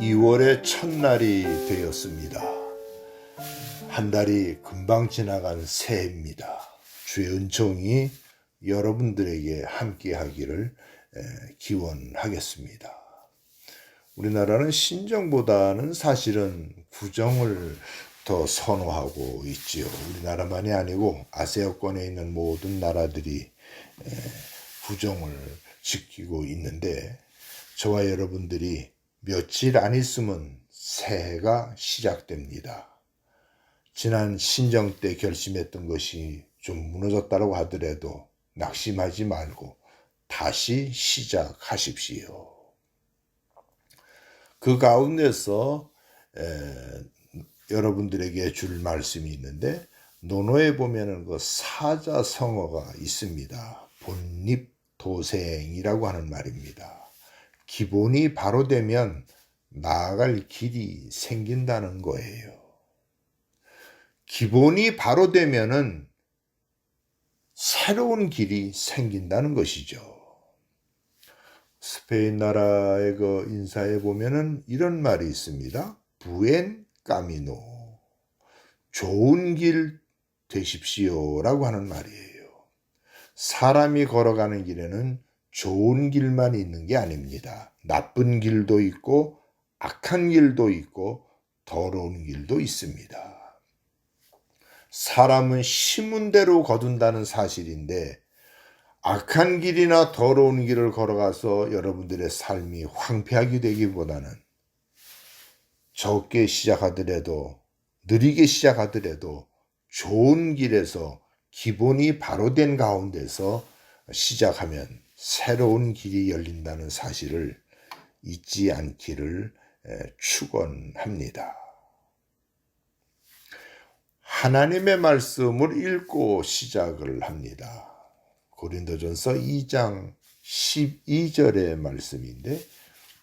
2월의 첫날이 되었습니다. 한 달이 금방 지나간 새해입니다. 주의 은총이 여러분들에게 함께하기를 기원하겠습니다. 우리나라는 신정보다는 사실은 구정을 더 선호하고 있지요. 우리나라만이 아니고 아세아권에 있는 모든 나라들이 구정을 지키고 있는데, 저와 여러분들이 며칠 안 있으면 새해가 시작됩니다. 지난 신정 때 결심했던 것이 좀 무너졌다고 하더라도 낙심하지 말고 다시 시작하십시오. 그 가운데서 여러분들에게 줄 말씀이 있는데, 논어에 보면은 그 사자성어가 있습니다. 본립도생이라고 하는 말입니다. 기본이 바로 되면 나아갈 길이 생긴다는 거예요. 기본이 바로 되면은 새로운 길이 생긴다는 것이죠. 스페인 나라의 그 인사에 보면은 이런 말이 있습니다. 부엔 까미노, 좋은 길 되십시오라고 하는 말이에요. 사람이 걸어가는 길에는 좋은 길만 있는 게 아닙니다. 나쁜 길도 있고 악한 길도 있고 더러운 길도 있습니다. 사람은 심은 대로 거둔다는 사실인데, 악한 길이나 더러운 길을 걸어가서 여러분들의 삶이 황폐하게 되기보다는 적게 시작하더라도, 느리게 시작하더라도 좋은 길에서 기본이 바로 된 가운데서 시작하면 새로운 길이 열린다는 사실을 잊지 않기를 축원합니다. 하나님의 말씀을 읽고 시작을 합니다. 고린도전서 2장 12절의 말씀인데,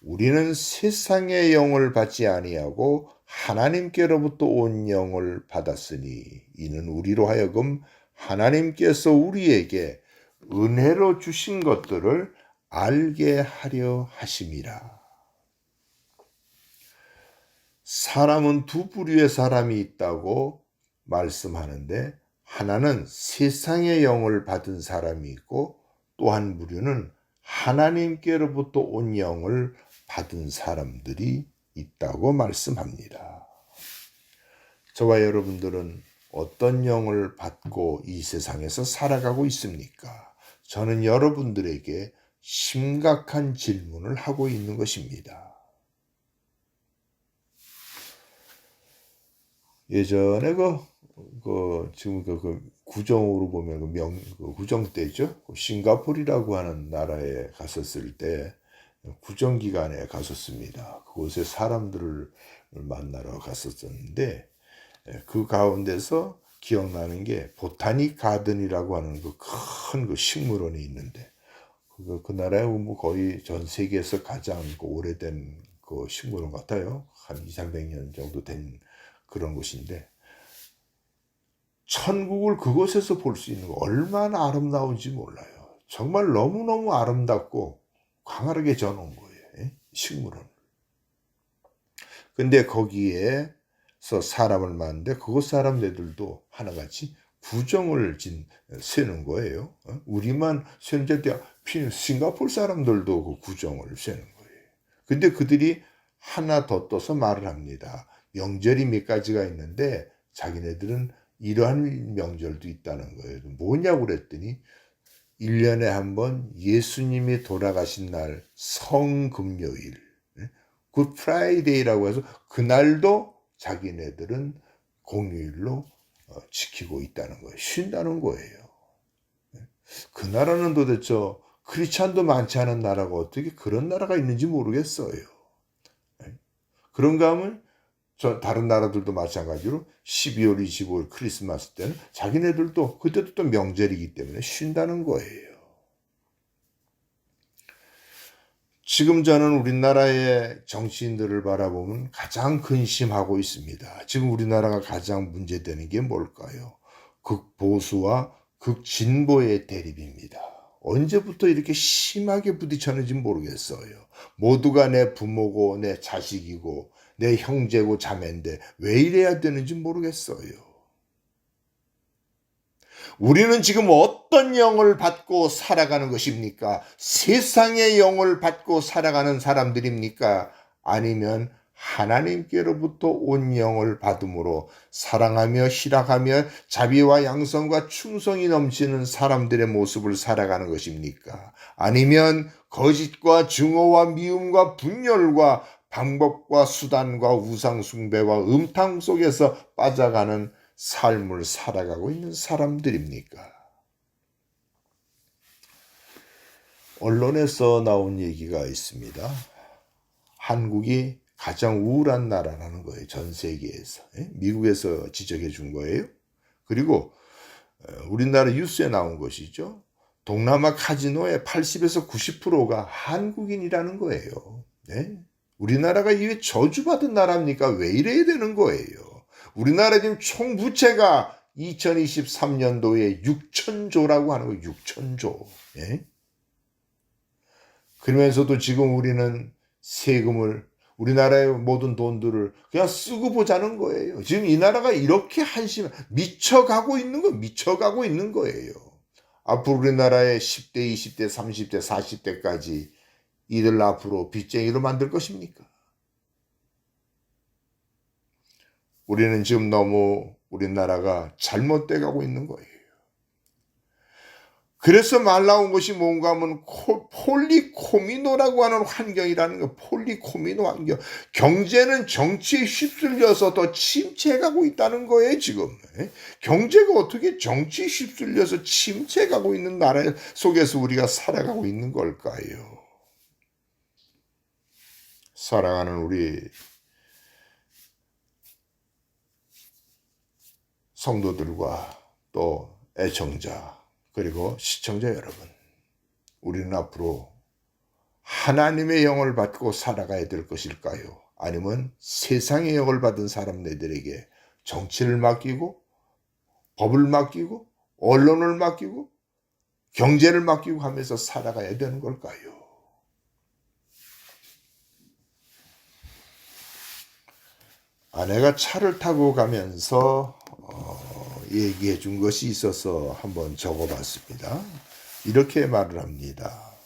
우리는 세상의 영을 받지 아니하고 하나님께로부터 온 영을 받았으니 이는 우리로 하여금 하나님께서 우리에게 은혜로 주신 것들을 알게 하려 하심이라. 사람은 두 부류의 사람이 있다고 말씀하는데, 하나는 세상의 영을 받은 사람이 있고, 또 한 부류는 하나님께로부터 온 영을 받은 사람들이 있다고 말씀합니다. 저와 여러분들은 어떤 영을 받고 이 세상에서 살아가고 있습니까? 저는 여러분들에게 심각한 질문을 하고 있는 것입니다. 예전에 지금 구정으로 보면 구정 때죠. 싱가포르라고 하는 나라에 갔었을 때 구정 기간에 갔었습니다. 그곳에 사람들을 만나러 갔었는데, 그 가운데서 기억나는 게 보타닉 가든이라고 하는 큰 식물원이 있는데, 그 나라에 거의 전 세계에서 가장 오래된 식물원 같아요. 한 200~300년 정도 된 그런 곳인데, 천국을 그곳에서 볼 수 있는 거 얼마나 아름다운지 몰라요. 정말 너무너무 아름답고 광활하게 져놓은 거예요. 식물원. 근데 거기에서 사람을 만드는데, 그곳 사람들도 하나같이 구정을 세는 거예요. 우리만 세는데 싱가포르 사람들도 그 구정을 세는 거예요. 근데 그들이 하나 더 떠서 말을 합니다. 명절이 몇 가지가 있는데 자기네들은 이러한 명절도 있다는 거예요. 뭐냐고 그랬더니 1년에 한 번 예수님이 돌아가신 날 성금요일, 굿 프라이데이라고 해서 그날도 자기네들은 공휴일로 지키고 있다는 거예요. 쉰다는 거예요. 그 나라는 도대체 크리스찬도 많지 않은 나라가 어떻게 그런 나라가 있는지 모르겠어요. 그런가 하면 다른 나라들도 마찬가지로 12월 25일 크리스마스 때는 자기네들도 그때도 또 명절이기 때문에 쉰다는 거예요. 지금 저는 우리나라의 정치인들을 바라보면 가장 근심하고 있습니다. 지금 우리나라가 가장 문제되는 게 뭘까요? 극보수와 극진보의 대립입니다. 언제부터 이렇게 심하게 부딪혔는지 모르겠어요. 모두가 내 부모고 내 자식이고 내 형제고 자매인데 왜 이래야 되는지 모르겠어요. 우리는 지금 어떤 영을 받고 살아가는 것입니까? 세상의 영을 받고 살아가는 사람들입니까? 아니면 하나님께로부터 온 영을 받음으로 사랑하며 희락하며 자비와 양성과 충성이 넘치는 사람들의 모습을 살아가는 것입니까? 아니면 거짓과 증오와 미움과 분열과 방법과 수단과 우상 숭배와 음탕 속에서 빠져가는 삶을 살아가고 있는 사람들입니까? 언론에서 나온 얘기가 있습니다. 한국이 가장 우울한 나라라는 거예요. 전 세계에서. 미국에서 지적해 준 거예요. 그리고 우리나라 뉴스에 나온 것이죠. 동남아 카지노의 80에서 90%가 한국인이라는 거예요. 우리나라가 왜 저주받은 나라입니까? 왜 이래야 되는 거예요? 우리나라 지금 총 부채가 2023년도에 6천조라고 하는 거예요. 6천조. 그러면서도 지금 우리는 세금을 우리나라의 모든 돈들을 그냥 쓰고 보자는 거예요. 지금 이 나라가 이렇게 미쳐가고 있는 거예요. 앞으로 우리나라의 10대, 20대, 30대, 40대까지 이들 앞으로 빚쟁이로 만들 것입니까? 우리는 지금 너무 우리나라가 잘못돼 가고 있는 거예요. 그래서 말 나온 것이 뭔가 하면 폴리코미노라고 하는 환경이라는 거. 폴리코미노 환경. 경제는 정치에 휩쓸려서 더 침체가고 있다는 거예요, 지금. 경제가 어떻게 정치에 휩쓸려서 침체가고 있는 나라 속에서 우리가 살아가고 있는 걸까요? 사랑하는 우리 성도들과 또 애청자 그리고 시청자 여러분, 우리는 앞으로 하나님의 영을 받고 살아가야 될 것일까요? 아니면 세상의 영을 받은 사람들에게 정치를 맡기고 법을 맡기고 언론을 맡기고 경제를 맡기고 하면서 살아가야 되는 걸까요? 아내가 차를 타고 가면서 얘기해 준 것이 있어서 한번 적어봤습니다. 이렇게 말을 합니다.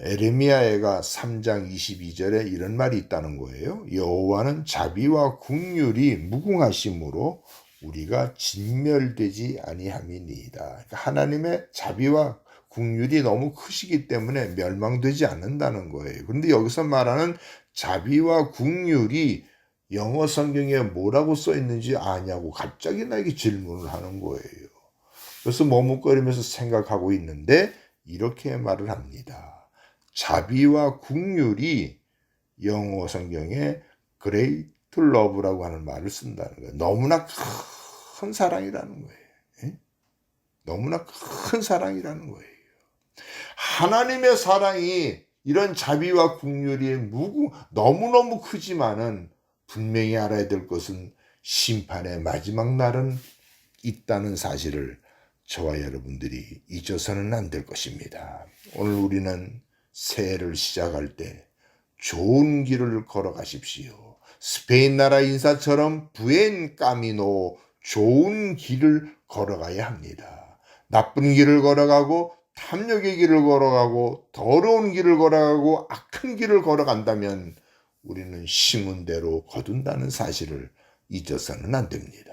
에레미야가 3장 22절에 이런 말이 있다는 거예요. 여호와는 자비와 긍휼이 무궁하심으로 우리가 진멸되지 아니함이니이다. 그러니까 하나님의 자비와 긍휼이 너무 크시기 때문에 멸망되지 않는다는 거예요. 그런데 여기서 말하는 자비와 긍휼이 영어 성경에 뭐라고 써 있는지 아냐고 갑자기 나에게 질문을 하는 거예요. 그래서 머뭇거리면서 생각하고 있는데 이렇게 말을 합니다. 자비와 긍휼이 영어 성경에 great love라고 하는 말을 쓴다는 거예요. 너무나 큰 사랑이라는 거예요. 너무나 큰 사랑이라는 거예요. 하나님의 사랑이 이런 자비와 긍휼이 너무너무 크지만은 분명히 알아야 될 것은 심판의 마지막 날은 있다는 사실을 저와 여러분들이 잊어서는 안 될 것입니다. 오늘 우리는 새해를 시작할 때 좋은 길을 걸어가십시오. 스페인 나라 인사처럼 부엔 까미노, 좋은 길을 걸어가야 합니다. 나쁜 길을 걸어가고 탐욕의 길을 걸어가고 더러운 길을 걸어가고 악한 길을 걸어간다면 우리는 심은 대로 거둔다는 사실을 잊어서는 안 됩니다.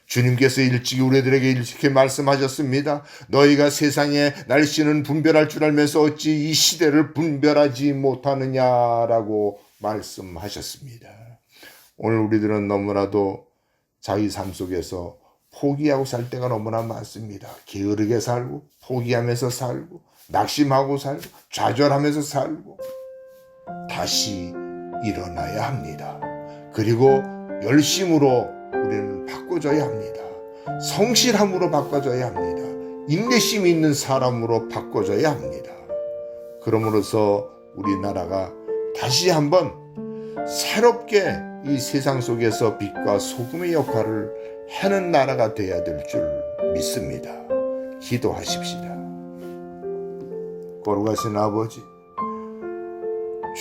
주님께서 일찍이 우리들에게 일찍이 말씀하셨습니다. 너희가 세상의 날씨는 분별할 줄 알면서 어찌 이 시대를 분별하지 못하느냐라고 말씀하셨습니다. 오늘 우리들은 너무나도 자기 삶 속에서 포기하고 살 때가 너무나 많습니다. 게으르게 살고 포기하면서 살고 낙심하고 살고 좌절하면서 살고 다시 일어나야 합니다. 그리고 열심으로 우리는 바꿔줘야 합니다. 성실함으로 바꿔줘야 합니다. 인내심 있는 사람으로 바꿔줘야 합니다. 그러므로서 우리나라가 다시 한번 새롭게 이 세상 속에서 빛과 소금의 역할을 하는 나라가 되어야 될 줄 믿습니다. 기도하십시다. 거룩하신 아버지,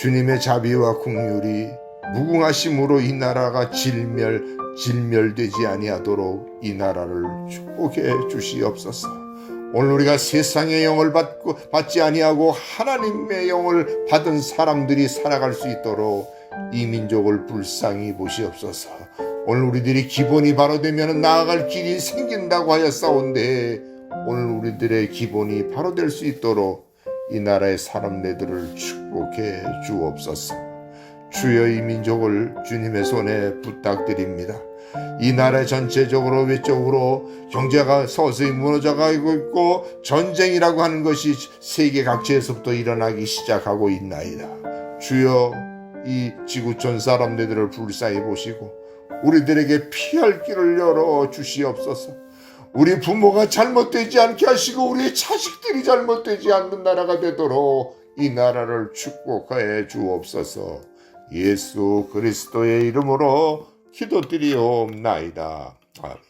주님의 자비와 긍휼이 무궁하심으로 이 나라가 질멸되지 아니하도록 이 나라를 축복해 주시옵소서. 오늘 우리가 세상의 영을 받지 아니하고 하나님의 영을 받은 사람들이 살아갈 수 있도록 이 민족을 불쌍히 보시옵소서. 오늘 우리들이 기본이 바로 되면 나아갈 길이 생긴다고 하였사온데, 오늘 우리들의 기본이 바로 될 수 있도록 이 나라의 사람들을 축복해 주옵소서. 주여, 이 민족을 주님의 손에 부탁드립니다. 이 나라 전체적으로 외적으로 경제가 서서히 무너져가고 있고 전쟁이라고 하는 것이 세계 각지에서부터 일어나기 시작하고 있나이다. 주여, 이 지구촌 사람들을 불쌍히 보시고 우리들에게 피할 길을 열어 주시옵소서. 우리 부모가 잘못되지 않게 하시고 우리의 자식들이 잘못되지 않는 나라가 되도록 이 나라를 축복해 주옵소서. 예수 그리스도의 이름으로 기도드리옵나이다. 아멘.